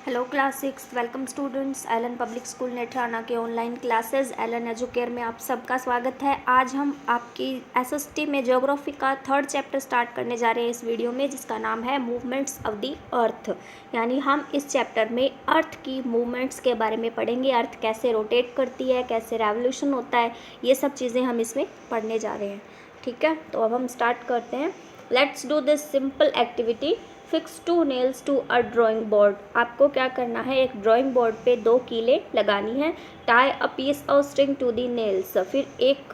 Hello class 6 welcome students Allen public school Netrana के online classes Elon educare में आप सबका स्वागत है। आज हम आपकी एसएसटी में ज्योग्राफी का थर्ड चैप्टर स्टार्ट करने जा रहे हैं इस वीडियो में, जिसका नाम है मूवमेंट्स ऑफ द अर्थ। यानी हम इस चैप्टर में अर्थ की मूवमेंट्स के बारे में पढ़ेंगे। अर्थ कैसे रोटेट करती है, कैसे रेवोल्यूशन होता है, ये सब चीज़ें हम इसमें पढ़ने जा रहे हैं। ठीक है, तो अब हम स्टार्ट करते हैं। Let's do this simple activity. Fix 2 nails to a drawing board. आपको क्या करना है, एक ड्राइंग बोर्ड पे 2 कीलें लगानी है। Tie a piece of string to the nails. फिर एक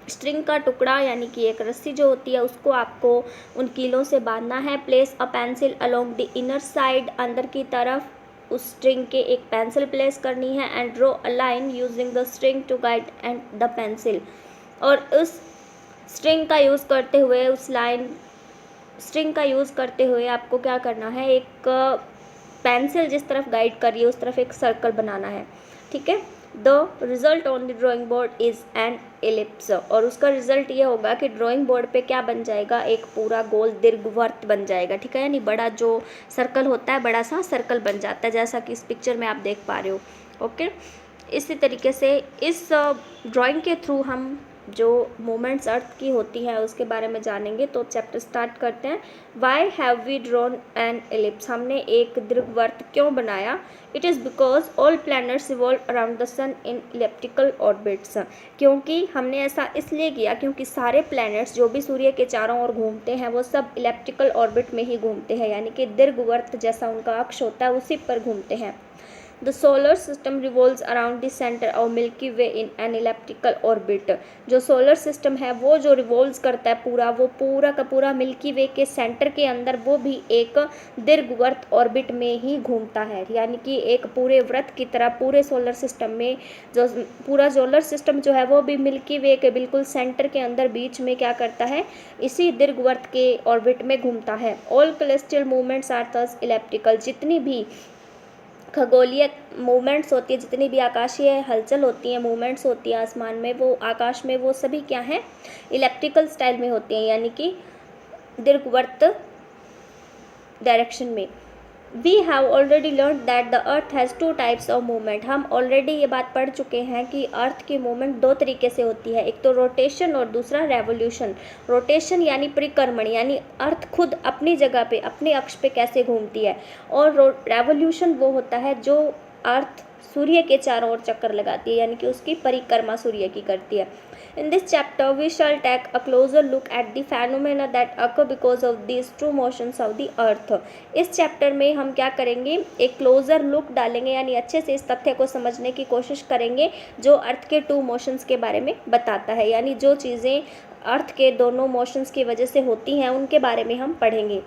स्ट्रिंग का टुकड़ा यानी कि एक रस्सी जो होती है उसको आपको उन कीलों से बांधना है। Place a pencil along the inner side. अंदर की तरफ उस स्ट्रिंग के एक पेंसिल प्लेस करनी है। And draw a line using the string to guide and the pencil. और उस स्ट्रिंग का यूज़ करते हुए स्ट्रिंग का यूज़ करते हुए आपको क्या करना है, एक पेंसिल जिस तरफ गाइड कर रही है उस तरफ एक सर्कल बनाना है। ठीक है, the result on the drawing board is an ellipse. और उसका रिजल्ट ये होगा कि ड्राइंग बोर्ड पे क्या बन जाएगा, एक पूरा गोल दीर्घवृत्त बन जाएगा। ठीक है, यानी बड़ा जो सर्कल होता है, बड़ा सा सर्कल बन जाता है, जैसा कि इस पिक्चर में आप देख पा रहे हो। ओके, इसी तरीके से इस ड्राइंग के थ्रू हम जो मोमेंट्स अर्थ की होती है उसके बारे में जानेंगे। तो चैप्टर स्टार्ट करते हैं। Why have we drawn an ellipse. हमने एक दीर्घवृत्त क्यों बनाया। It is because all planets revolve around the sun in elliptical orbits. क्योंकि हमने ऐसा इसलिए किया क्योंकि सारे प्लैनेट्स जो भी सूर्य के चारों ओर घूमते हैं वो सब इलेप्टिकल ऑर्बिट में ही घूमते हैं, यानी कि दीर्घवृत्त जैसा उनका अक्ष होता है उसी पर घूमते हैं। The solar system revolves around the center of Milky Way in an elliptical orbit। जो सोलर सिस्टम है वो जो रिवॉल्व्स करता है वो पूरा का पूरा मिल्की वे के सेंटर के अंदर वो भी एक दीर्घवृत्त ऑर्बिट में ही घूमता है। यानी कि एक पूरे वृत्त की तरह पूरे सोलर सिस्टम में जो पूरा सोलर सिस्टम जो है वो भी मिल्की वे के बिल्कुल सेंटर के अंदर बीच में क्या करता है, इसी दीर्घवृत्त के ऑर्बिट में घूमता है। All celestial movements are thus elliptical। जितनी भी खगोलीय मूवमेंट्स होती है, जितनी भी आकाशीय हलचल होती हैं, मूवमेंट्स होती हैं आसमान में, वो आकाश में, वो सभी क्या हैं, इलेप्टिकल स्टाइल में होती हैं, यानी कि दीर्घवृत्त डायरेक्शन में। We have already learn that the earth has 2 types of movement. हम ऑलरेडी ये बात पढ़ चुके हैं कि अर्थ की मूवमेंट 2 तरीके से होती है, एक तो रोटेशन और दूसरा रेवोल्यूशन। रोटेशन यानी परिक्रमण, यानी अर्थ खुद अपनी जगह पे अपने अक्ष पे कैसे घूमती है, और रेवोल्यूशन वो होता है जो अर्थ सूर्य के चारों ओर चक्कर लगाती है, यानी कि उसकी परिक्रमा सूर्य की करती है। In this chapter, we shall take a closer look at the phenomena that occur because of these two motions of the earth। इस चैप्टर में हम क्या करेंगे, एक क्लोजर लुक डालेंगे, यानी अच्छे से इस तथ्य को समझने की कोशिश करेंगे जो अर्थ के 2 मोशंस के बारे में बताता है, यानी जो चीज़ें अर्थ के दोनों मोशंस की वजह से होती हैं उनके बारे में हम पढ़ेंगे।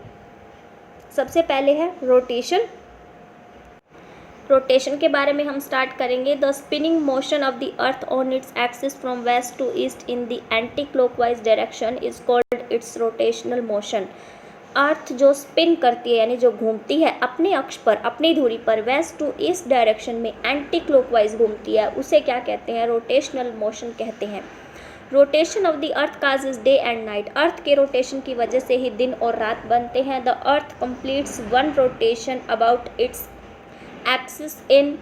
सबसे पहले है रोटेशन। रोटेशन के बारे में हम स्टार्ट करेंगे। The spinning motion of the earth on its axis from west to east in the anti clockwise direction is called its rotational motion. Earth जो स्पिन करती है यानी जो घूमती है अपने अक्ष पर, अपनी धुरी पर वेस्ट टू ईस्ट डायरेक्शन में एंटी क्लॉकवाइज घूमती है, उसे क्या कहते हैं, रोटेशनल मोशन कहते हैं। Rotation of the earth causes day and night. Earth के रोटेशन की वजह से ही दिन और रात बनते हैं। The earth completes 1 rotation about its axis in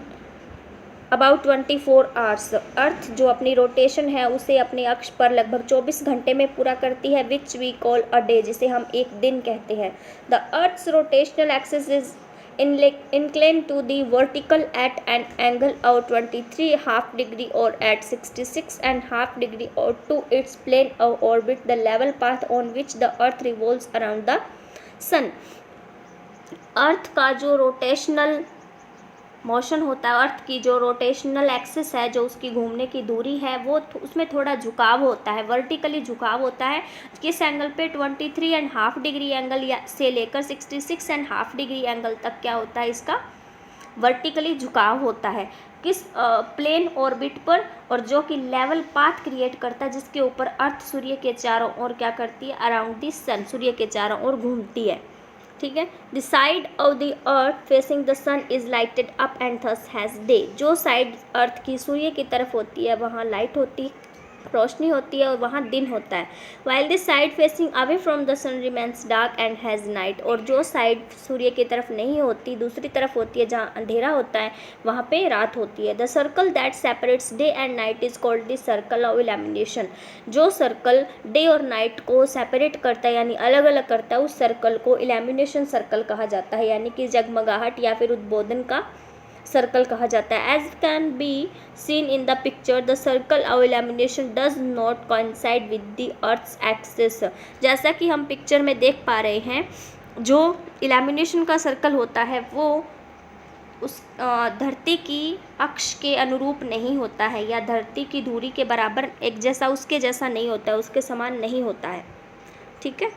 about 24 hours. Earth जो अपनी रोटेशन है उसे अपने अक्ष पर लगभग 24 घंटे में पूरा करती है, which we call a day, जिसे हम एक दिन कहते हैं। The earth's rotational axis is inclined to the vertical at an angle of 23.5 degree or at 66.5 degree or to its plane of orbit, the level path on which the earth revolves around the sun। अर्थ का जो rotational motion होता है, अर्थ की जो rotational axis है, जो उसकी घूमने की दूरी है, वो उसमें थोड़ा झुकाव होता है, वर्टिकली झुकाव होता है। किस एंगल पे, 23.5 डिग्री एंगल या से लेकर 66.5 डिग्री एंगल तक क्या होता है, इसका वर्टिकली झुकाव होता है। किस प्लेन ऑर्बिट पर, और जो कि लेवल पाथ क्रिएट करता है जिसके ऊपर अर्थ सूर्य के चारों ओर क्या करती है, अराउंड द सन, सूर्य के चारों ओर घूमती है। ठीक है, the side of the earth facing the sun is lighted up and thus has day. जो साइड अर्थ की सूर्य की तरफ होती है वहाँ लाइट होती रोशनी होती है और वहाँ दिन होता है। While this side facing away from the sun remains dark and has night, और जो साइड सूर्य की तरफ नहीं होती, दूसरी तरफ होती है जहाँ अंधेरा होता है, वहाँ पे रात होती है। The circle that separates day and night is called the circle of illumination. जो सर्कल डे और नाइट को सेपरेट करता है यानी अलग अलग करता है, उस सर्कल को इल्यूमिनेशन सर्कल कहा जाता है, यानी कि जगमगाहट या फिर उद्बोधन का सर्कल कहा जाता है। As can be seen in the picture, the circle of illumination does not coincide with the earth's axis. जैसा कि हम पिक्चर में देख पा रहे हैं, जो इल्यूमिनेशन का सर्कल होता है वो उस धरती की अक्ष के अनुरूप नहीं होता है, या धरती की धुरी के बराबर एक जैसा उसके जैसा नहीं होता है, उसके समान नहीं होता है। ठीक है,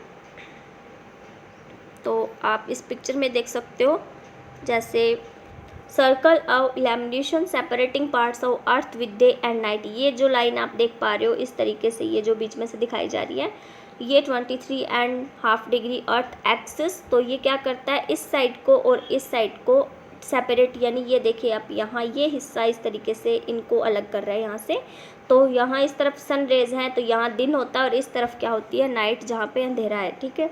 तो आप इस पिक्चर में देख सकते हो, जैसे circle of illumination separating parts of earth with day and night. ये जो लाइन आप देख पा रहे हो इस तरीके से, ये जो बीच में से दिखाई जा रही है, ये 23.5 डिग्री अर्थ एक्सिस। तो ये क्या करता है, इस साइड को और इस साइड को सेपरेट, यानी ये देखिए आप यहाँ ये हिस्सा इस तरीके से इनको अलग कर रहा है यहाँ से। तो यहाँ इस तरफ सन रेज हैं तो यहाँ दिन होता है, और इस तरफ क्या होती है, नाइट, जहाँ पे अंधेरा है। ठीक है,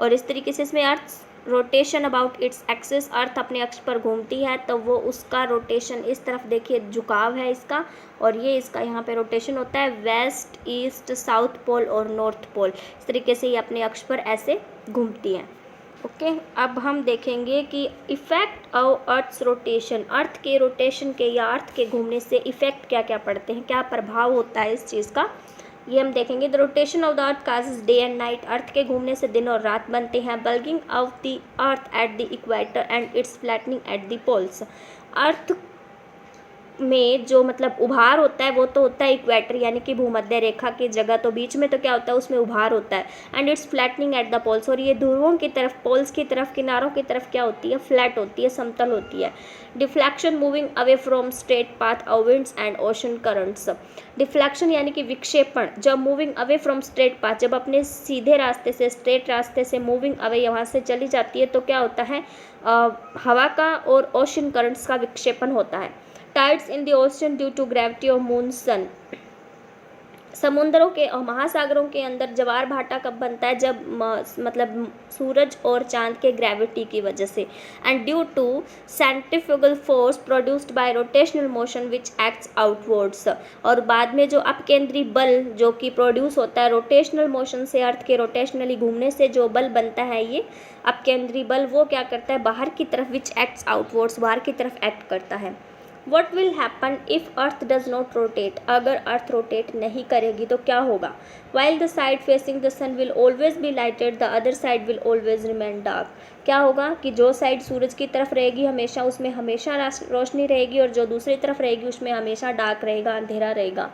और इस तरीके से इसमें earth rotation about its axis, earth अपने अक्ष पर घूमती है तो वो उसका रोटेशन इस तरफ देखिए झुकाव है इसका, और ये इसका यहाँ पे रोटेशन होता है वेस्ट, ईस्ट, साउथ पोल और नॉर्थ पोल। इस तरीके से ये अपने अक्ष पर ऐसे घूमती हैं। ओके, अब हम देखेंगे कि इफ़ेक्ट ऑफ अर्थ्स रोटेशन, अर्थ के रोटेशन के या अर्थ के घूमने से इफ़ेक्ट क्या क्या पड़ते हैं, क्या प्रभाव होता है इस चीज़ का, ये हम देखेंगे। The rotation of the earth causes day and night, earth के घूमने से दिन और रात बनते हैं। Bulging of the earth at the equator and its flattening at the poles, earth में जो मतलब उभार होता है वो तो होता है इक्वेटर यानी कि भूमध्य रेखा की जगह, तो बीच में तो क्या होता है, उसमें उभार होता है। And its flattening at the poles, और ये ध्रुवों की तरफ, पोल्स की तरफ, किनारों की तरफ क्या होती है, फ्लैट होती है, समतल होती है। Deflection moving away from straight path of winds and ocean currents, deflection यानी कि विक्षेपण, जब moving away from straight path, जब अपने सीधे रास्ते से, स्ट्रेट रास्ते से मूविंग अवे यहाँ से चली जाती है तो क्या होता है, हवा का और ओशन करंट्स का विक्षेपण होता है। Tides in the ocean due to gravity of moon sun, समुद्रों के और महासागरों के अंदर ज्वार भाटा कब बनता है, जब मतलब सूरज और चांद के ग्रेविटी की वजह से। And due to centrifugal force produced by rotational motion which acts outwards, और बाद में जो अपकेंद्री बल जो कि प्रोड्यूस होता है रोटेशनल मोशन से, अर्थ के रोटेशनली घूमने से जो बल बनता है, ये अपकेंद्री बल, वो क्या करता है, बाहर की तरफ, विच एक्ट्स आउटवर्ड्स, बाहर की तरफ एक्ट करता है। What will happen if Earth does not rotate? अगर अर्थ रोटेट नहीं करेगी तो क्या होगा? While the side facing the sun will always be lighted, the other side will always remain dark. क्या होगा कि जो साइड सूरज की तरफ रहेगी हमेशा, उसमें हमेशा रोशनी रहेगी, और जो दूसरी तरफ रहेगी उसमें हमेशा डार्क रहेगा, अंधेरा रहेगा।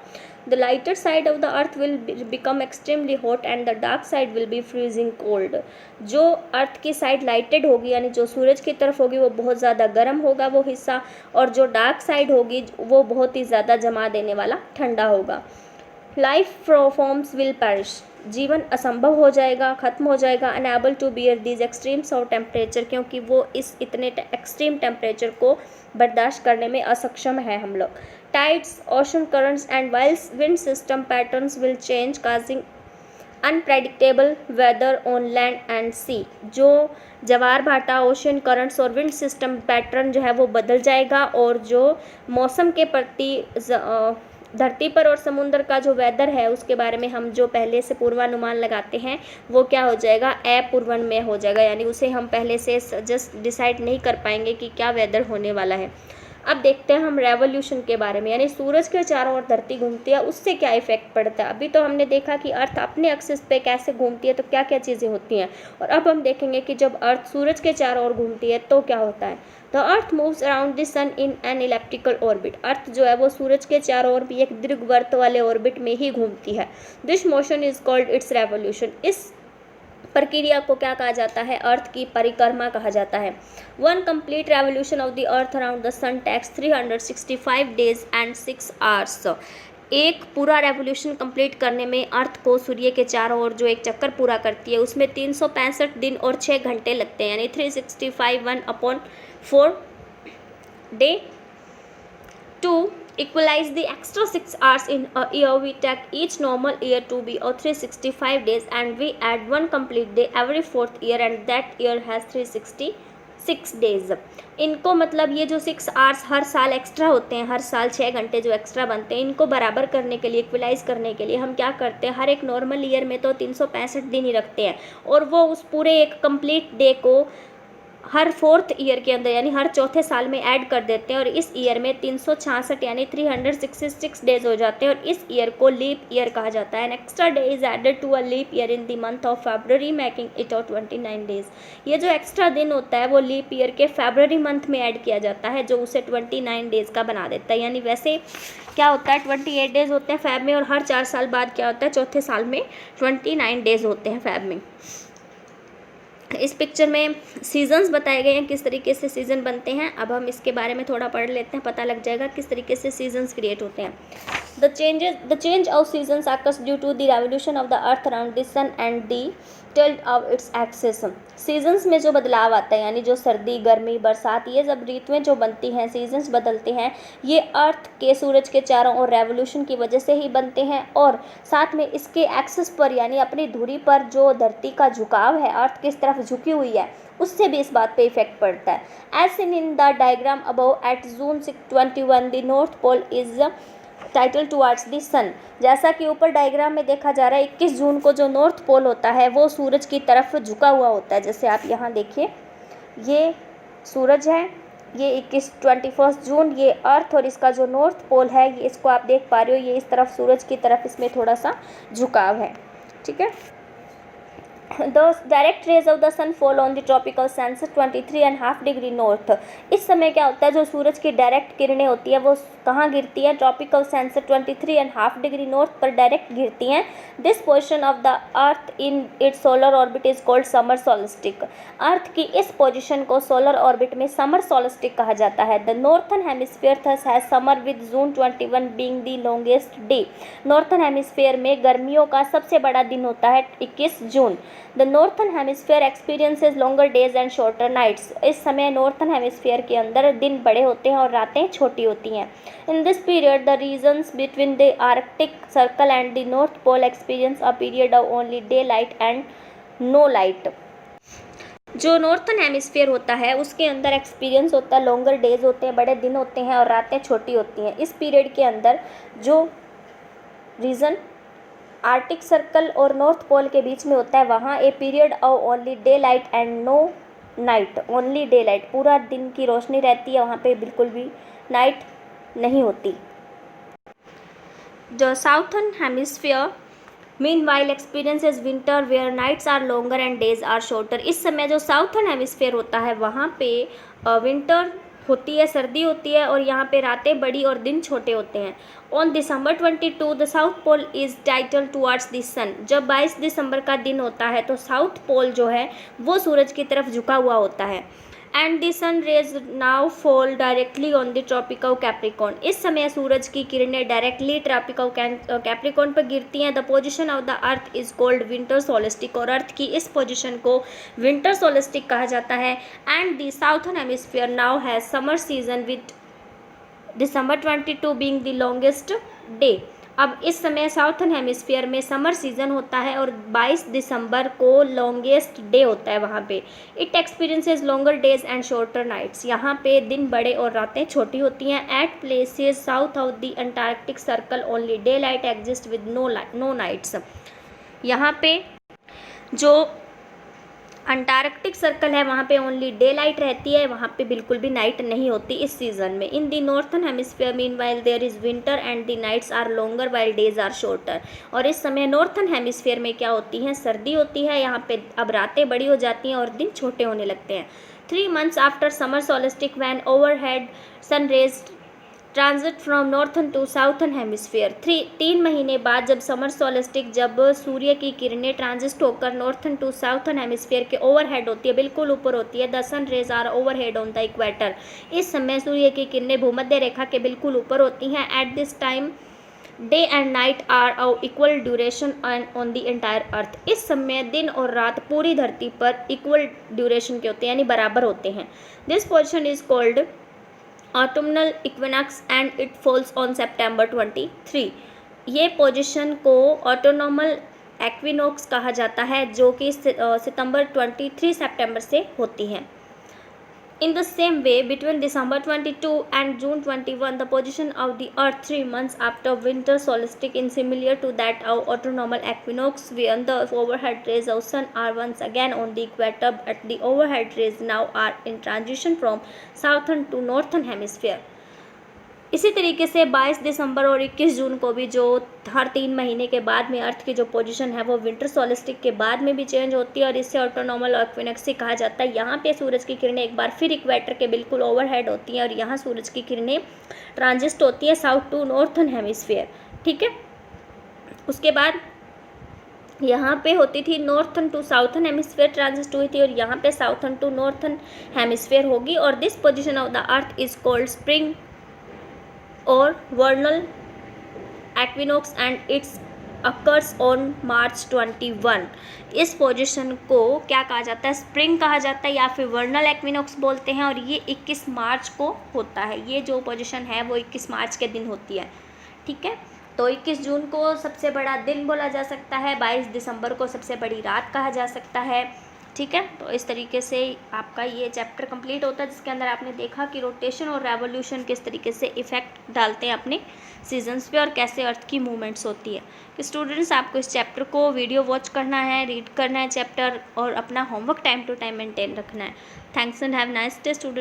The lighter side of the earth will become extremely hot and the dark side will be freezing cold. जो अर्थ की साइड लाइटेड होगी यानी जो सूरज की तरफ होगी वो बहुत ज़्यादा गर्म होगा वो हिस्सा, और जो डार्क साइड होगी वो बहुत ही ज़्यादा जमा देने वाला ठंडा होगा। लाइफ फॉर्म्स विल perish, जीवन असंभव हो जाएगा, ख़त्म हो जाएगा। Unable to bear these extremes of temperature, क्योंकि वो इस इतने एक्सट्रीम टेम्परेचर को बर्दाश्त करने में असक्षम है हम लोग। Tides, ocean currents and wind system patterns will change causing unpredictable weather on land and sea, जो ज्वार भाटा, ओशन करंट्स और विंड सिस्टम पैटर्न जो है वो बदल जाएगा, और जो मौसम के प्रति धरती पर और समुद्र का जो वेदर है उसके बारे में हम जो पहले से पूर्वानुमान लगाते हैं वो क्या हो जाएगा, अपूर्वान्वय हो जाएगा, यानी उसे हम पहले से जस्ट डिसाइड नहीं कर पाएंगे कि क्या वेदर होने वाला है। अब देखते हैं हम रेवोल्यूशन के बारे में, यानी सूरज के चारों ओर धरती घूमती है, उससे क्या इफेक्ट पड़ता है। अभी तो हमने देखा कि अर्थ अपने एक्सिस पे कैसे घूमती है, तो क्या क्या चीज़ें होती हैं, और अब हम देखेंगे कि जब अर्थ सूरज के चारों ओर घूमती है तो क्या होता है। The earth moves around the sun in an elliptical orbit, earth जो है वो सूरज के चारों ओर भी एक दीर्घवृत्त वाले ऑर्बिट में ही घूमती है। This motion is called it's revolution, इस प्रक्रिया को क्या कहा जाता है, अर्थ की परिक्रमा कहा जाता है। One complete revolution of the earth around the sun takes 365 days and 6 hours, एक पूरा रेवोल्यूशन कंप्लीट करने में अर्थ को सूर्य के चारों ओर जो एक चक्कर पूरा करती है उसमें 365 दिन और 6 घंटे लगते हैं, यानी 365 1/4 day to equalize the extra 6 hours in a year. We take each normal year to be 365 days and we add one complete day every fourth year and that year has 366 days. इनको मतलब ये जो 6 hours हर साल extra होते हैं, हर साल 6 घंटे जो एक्स्ट्रा बनते हैं, इनको बराबर करने के लिए, इक्वलाइज करने के लिए हम क्या करते हैं, हर एक नॉर्मल ईयर में तो 365 दिन ही रखते हैं और वो उस पूरे एक कंप्लीट डे को हर फोर्थ ईयर के अंदर यानी हर चौथे साल में ऐड कर देते हैं और इस ईयर में 366 यानी 366 डेज हो जाते हैं और इस ईयर को लीप ईयर कहा जाता है. An extra day is added to a leap year in the month of February making it 29 days. ये जो एक्स्ट्रा दिन होता है वो लीप ईयर के फरवरी मंथ में ऐड किया जाता है जो उसे 29 डेज का बना देता है. यानी वैसे क्या होता है 28 डेज होते हैं फैब में और हर 4 साल बाद क्या होता है चौथे साल में 29 डेज होते हैं फैब में. इस पिक्चर में सीजन्स बताए गए हैं, किस तरीके से सीज़न बनते हैं. अब हम इसके बारे में थोड़ा पढ़ लेते हैं, पता लग जाएगा किस तरीके से सीजन्स क्रिएट होते हैं. The change of seasons occurs due to the revolution of the earth around the sun and the tilt of its axis. Seasons में जो बदलाव आता है यानी जो सर्दी, गर्मी, बरसात, ये जब ऋतुएं जो बनती हैं, सीजन्स बदलते हैं, ये अर्थ के सूरज के चारों ओर रेवोल्यूशन की वजह से ही बनते हैं और साथ में इसके एक्सिस पर यानी अपनी धुरी पर जो धरती का झुकाव है, अर्थ किस तरफ झुकी हुई है, उससे भी इस बात पे इफेक्ट पड़ता है. As seen in the diagram above at June 21 the north pole is tilted towards the sun. जैसा कि ऊपर डायग्राम में देखा जा रहा है 21 जून को जो नॉर्थ पोल होता है वो सूरज की तरफ झुका हुआ होता है. जैसे आप यहाँ देखिए ये सूरज है, ये 21 जून, ये अर्थ और इसका जो नॉर्थ पोल है ये इसको आप देख पा रहे हो, ये इस तरफ सूरज की तरफ इसमें थोड़ा सा झुकाव है. ठीक है. The direct rays of the sun fall on the tropical sands 23.5 degree north. इस समय क्या होता है जो सूरज की डायरेक्ट किरणें होती है वो कहाँ गिरती है, ट्रॉपिकल सैंड 23.5 डिग्री नॉर्थ पर डायरेक्ट गिरती हैं. This position of the earth in its solar orbit is called summer solstice. अर्थ की इस पोजिशन को सोलर ऑर्बिट में समर सोलिस्टिक कहा जाता है. The northern hemisphere thus has summer with June 21 being the longest day. Northern hemisphere में गर्मियों का सबसे बड़ा दिन होता है 21 जून. The northern hemisphere experiences longer days and shorter nights. इस समय नॉर्थन हेमिस्फीयर के अंदर दिन बड़े होते हैं और रातें छोटी होती हैं. In this period the regions between the Arctic circle and the north pole experience a period of only day light and no light. जो नॉर्थन हेमिस्फीयर होता है उसके अंदर एक्सपीरियंस होता है, लॉन्गर डेज होते हैं, बड़े दिन होते हैं और रातें छोटी होती हैं. इस पीरियड के अंदर जो रीजन आर्टिक सर्कल और नॉर्थ पोल के बीच में होता है वहाँ a period of only day light and no night. Only day light, पूरा दिन की रोशनी रहती है, वहाँ पे बिल्कुल भी नाइट नहीं होती. The southern hemisphere meanwhile experiences winter where nights are longer and days are shorter. इस समय जो साउथर्न हेमिस्फीयर होता है वहाँ पे विंटर होती है, सर्दी होती है और यहाँ पे रातें बड़ी और दिन छोटे होते हैं. On December 22 the south pole is tilted towards the sun. जब 22 दिसंबर का दिन होता है तो साउथ पोल जो है वो सूरज की तरफ झुका हुआ होता है. And the sun rays now fall directly on the tropical Capricorn. इस समय सूरज की किरणें डायरेक्टली ट्रॉपिकल कैप्रिकॉर्न पर गिरती हैं. The position of the earth is called winter solstice. और अर्थ की इस पोजिशन को विंटर सोलिस्टिक कहा जाता है. And the southern hemisphere now has summer season with December 22 being the longest day. अब इस समय साउथर्न हेमिस्फीयर में समर सीजन होता है और 22 दिसंबर को लॉन्गेस्ट डे होता है वहाँ पे. It experiences longer days and shorter nights. यहाँ पे दिन बड़े और रातें छोटी होती हैं. At places south of the Antarctic circle only day light exist with no nights. यहाँ पे जो अंटार्कटिक सर्कल है वहाँ पे ओनली डे लाइट रहती है, वहाँ पे बिल्कुल भी नाइट नहीं होती इस सीज़न में. In the northern hemisphere meanwhile there is winter and the nights are longer while days are shorter. और इस समय नॉर्थन हेमिस्फीयर में क्या होती हैं, सर्दी होती है, यहाँ पे अब रातें बड़ी हो जाती हैं और दिन छोटे होने लगते हैं. 3 months after summer solstice when overhead sun rays transit from northern to southern hemisphere. 3 महीने बाद जब समर सोलिस्टिक, जब सूर्य की किरणें ट्रांजिट होकर नॉर्थन टू साउथर्न हेमिस्फीयर के ओवरहेड होती है, बिल्कुल ऊपर होती है. The sun rays are overhead on the equator. इस समय सूर्य की किरणें भूमध्य रेखा के बिल्कुल ऊपर होती हैं. At this time day and night are of equal duration on the entire earth. इस समय दिन और रात पूरी धरती पर इक्वल ड्यूरेशन के होते हैं यानी बराबर होते हैं. This position is called ऑटोमनल equinox and it falls on September 23। ये पोजीशन को ऑटोनॉमल एक्विनॉक्स कहा जाता है जो कि सितंबर 23 सितंबर से होती है। In the same way, between December 22 and June 21, the position of the Earth 3 months after winter solstice is similar to that of autonomous equinox, when the overhead rays of sun are once again on the equator, but the overhead rays now are in transition from southern to northern hemisphere। इसी तरीके से 22 दिसंबर और 21 जून को भी जो हर 3 महीने के बाद में अर्थ की जो पोजीशन है वो विंटर सोलिस्टिक के बाद में भी चेंज होती है और इससे ऑटोनॉमल इक्विनॉक्स कहा जाता है। यहाँ पे सूरज की किरणें एक बार फिर इक्वेटर के बिल्कुल ओवरहेड होती हैं और यहाँ सूरज की किरणें ट्रांजिस्ट होती है साउथ टू नॉर्थन हेमिस्फीयर। ठीक है, उसके बाद यहाँ पे होती थी नॉर्थन टू साउथन हेमिस्फीयर ट्रांजिस्ट हुई थी और यहाँ पे साउथन टू नॉर्थन हेमिस्फीयर होगी। और this position of the earth is called spring और vernal equinox and it's occurs on March 21। इस पोजीशन को क्या कहा जाता है? स्प्रिंग कहा जाता है या फिर वर्नल एक्विनॉक्स बोलते हैं और ये 21 मार्च को होता है। ये जो पोजीशन है वो 21 मार्च के दिन होती है। ठीक है, तो 21 जून को सबसे बड़ा दिन बोला जा सकता है, 22 दिसंबर को सबसे बड़ी रात कहा जा सकता है। ठीक है, तो इस तरीके से आपका ये चैप्टर कंप्लीट होता है जिसके अंदर आपने देखा कि रोटेशन और रेवोल्यूशन किस तरीके से इफ़ेक्ट डालते हैं अपने सीजन्स पे और कैसे अर्थ की मूवमेंट्स होती है। कि स्टूडेंट्स आपको इस चैप्टर को वीडियो वॉच करना है, रीड करना है चैप्टर और अपना homework time to time maintain रखना है। Thanks and have nice day student.